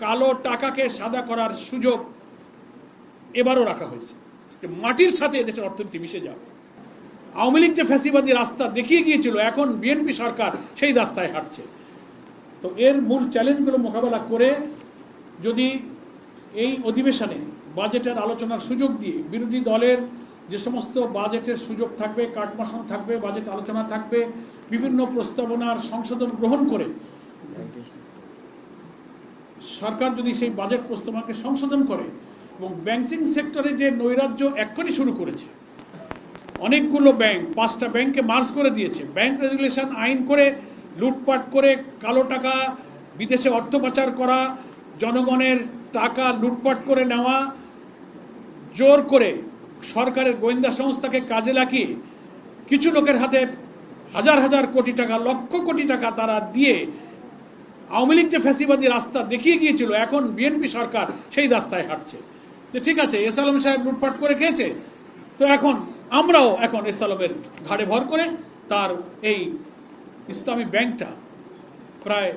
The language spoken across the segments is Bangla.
কালো টাকাকে সাদা করার সুযোগ এবারও রাখা হয়েছে। মাটির সাথে এদেশের অর্থনীতি মিশে যাবে। আওয়ামী লীগ যে ফ্যাসিবাদী রাস্তা দেখিয়ে গিয়েছিল, এখন বিএনপি সরকার সেই রাস্তায় হাঁটছে। তো এর মূল চ্যালেঞ্জগুলো মোকাবেলা করে যদি এই অধিবেশনে বাজেটের আলোচনার সুযোগ দিয়ে বিরোধী দলের যে সমস্ত বাজেটের সুযোগ থাকবে, কাটমাসন থাকবে, বাজেট আলোচনা থাকবে, বিভিন্ন প্রস্তাবনার সংশোধন গ্রহণ করে সরকার যদি সেই বাজেট প্রস্তাবনাকে সংশোধন করে এবং ব্যাংকিং সেক্টরে যে নৈরাজ্য এক্ষুনি শুরু করেছে, অনেকগুলো ব্যাংক 5টা ব্যাংকে মার্জ করে দিয়েছে, ব্যাংক রেগুলেশন আইন করে লুটপাট করে কালো টাকা বিদেশে অর্থ পাচার করা, জনগণের টাকা লুটপাট করে নেওয়া, জোর করে সরকারের গোয়েন্দা সংস্থাকে কাজে লাগিয়ে কিছু লোকের হাতে হাজার হাজার কোটি টাকা, লক্ষ কোটি টাকা তারা দিয়ে আওয়ামী লীগ যে ফ্যাসিবাদী রাস্তা দেখিয়ে গিয়েছিল, এখন বিএনপি সরকার সেই রাস্তায় হাঁটছে। যে ঠিক আছে, এস আলম সাহেব লুটপাট করে খেয়েছে, তো আমরাও এখন এস আলমের ঘাড়ে ভর করে তার এই ইসলামী ব্যাংকটা প্রায়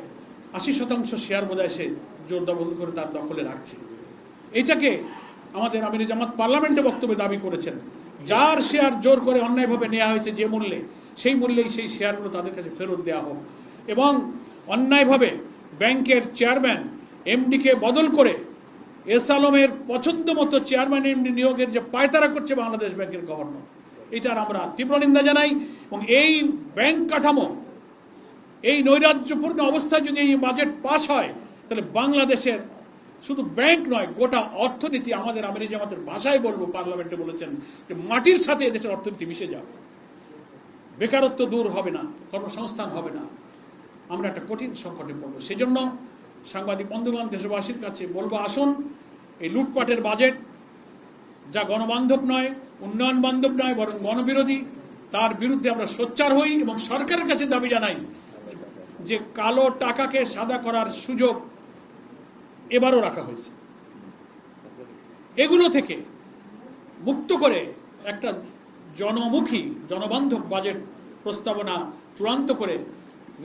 80% শেয়ার বোধহয় সে জোরদাবল করে তার দখলে রাখছে। এইটাকে আমাদের আমির জামাত পার্লামেন্টে বক্তব্যে দাবি করেছেন, যার শেয়ার জোর করে অন্যায়ভাবে নেওয়া হয়েছে যে মূল্যে, সেই মূল্যেই সেই শেয়ারগুলো তাদের কাছে ফেরত দেওয়া হোক। এবং অন্যায়ভাবে ব্যাংকের চেয়ারম্যান এমডিকে বদল করে এস আলমের পছন্দ মতো চেয়ারম্যান এমডি নিয়োগের যে পায়তারা করছে বাংলাদেশ ব্যাংকের গভর্নর, এটার আমরা তীব্র নিন্দা জানাই। এবং এই ব্যাংক কাঠামো, এই নৈরাজ্যপূর্ণ অবস্থায় যদি এই বাজেট পাস হয়, তাহলে বাংলাদেশের শুধু ব্যাংক নয়, গোটা অর্থনীতি, আমাদের আমির জামাতের ভাষায় বলবো, পার্লামেন্টে বলেছেন যে মাটির সাথে এদেশের অর্থনীতি মিশে যাবে, বেকারত্ব দূর হবে না, কর্মসংস্থান হবে না, আমরা একটা কঠিন সংকটে পড়বো। সেজন্য সাংবাদিক বন্ধুগণ, দেশবাসীর কাছে বলবো, আসুন এই লুটপাটের বাজেট, যা গণবান্ধব নয়, উন্নয়ন বান্ধব নয়, বরং গণবিরোধী, তার বিরুদ্ধে আমরা সোচ্চার হই এবং সরকারের কাছে দাবি জানাই যে কালো টাকাকে সাদা করার সুযোগ এবারও রাখা হয়েছে। এগুলো থেকে মুক্ত করে একটা জনমুখী, জনবান্ধব বাজেট প্রস্তাবনা চূড়ান্ত করে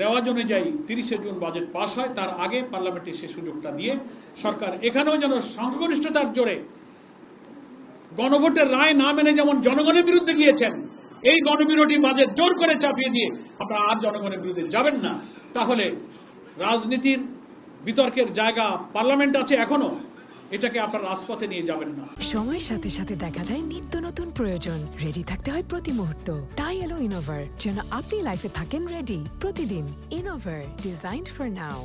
রেওয়াজ অনুযায়ী 30শে জুন বাজেট পাস হয়, তার আগে পার্লামেন্টে সে সুযোগটা দিয়ে সরকার এখানেও যেন সংখ্যাগরিষ্ঠতার জোরে গণভোটের রায় না মেনে যেমন জনগণের বিরুদ্ধে গিয়েছেন, এই গণবিরোধী বাজেট জোর করে চাপিয়ে দিয়ে আপনারা আর জনগণের বিরুদ্ধে যাবেন না। তাহলে রাজনীতির বিতর্কের জায়গা পার্লামেন্ট আছে এখনো, এটাকে আপনারা রাজপথে নিয়ে যাবেন না। সময়ের সাথে সাথে দেখা দেয় নিত্য নতুন প্রয়োজন, রেডি থাকতে হয় প্রতি মুহূর্ত। তাই এলো ইনোভার, যেন আপনি লাইফে থাকেন রেডি প্রতিদিন। Innova, designed for now.